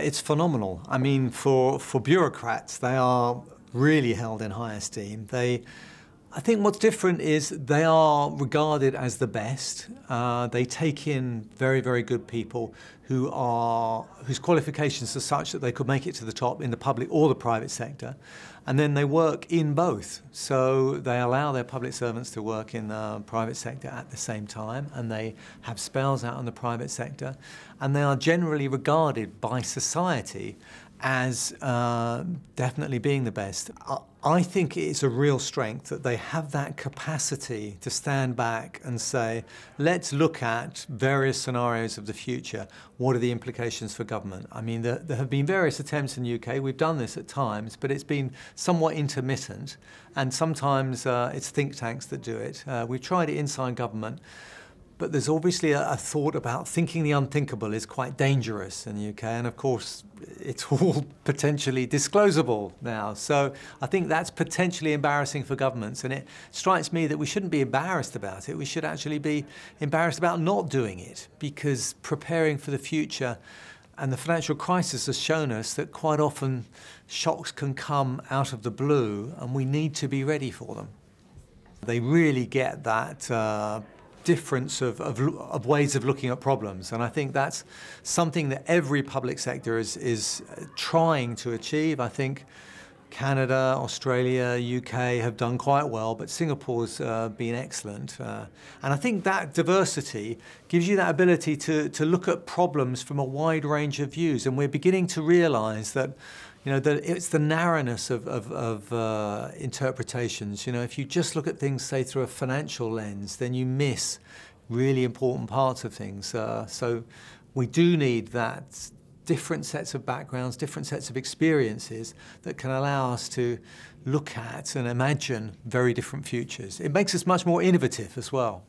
it's phenomenal. I mean, for bureaucrats, they are really held in high esteem. I think what's different is they are regarded as the best. They take in very, very good people whose qualifications are such that they could make it to the top in the public or the private sector. And then they work in both. So they allow their public servants to work in the private sector at the same time, and they have spells out in the private sector. And they are generally regarded by society as definitely being the best. I think it's a real strength that they have that capacity to stand back and say, let's look at various scenarios of the future. What are the implications for government? I mean, there have been various attempts in the UK. We've done this at times, but it's been somewhat intermittent. And sometimes it's think tanks that do it. We've tried it inside government. But there's obviously a thought about thinking the unthinkable is quite dangerous in the UK, and of course it's all potentially disclosable now. So I think that's potentially embarrassing for governments, and it strikes me that we shouldn't be embarrassed about it. We should actually be embarrassed about not doing it, because preparing for the future, and the financial crisis has shown us that quite often shocks can come out of the blue, and we need to be ready for them. They really get that difference of ways of looking at problems, and I think that's something that every public sector is trying to achieve. I think Canada, Australia, UK have done quite well, but Singapore's been excellent. And I think that diversity gives you that ability to look at problems from a wide range of views, and we're beginning to realise that that it's the narrowness of interpretations. If you just look at things, say, through a financial lens, then you miss really important parts of things. So we do need that different sets of backgrounds, different sets of experiences that can allow us to look at and imagine very different futures. It makes us much more innovative as well.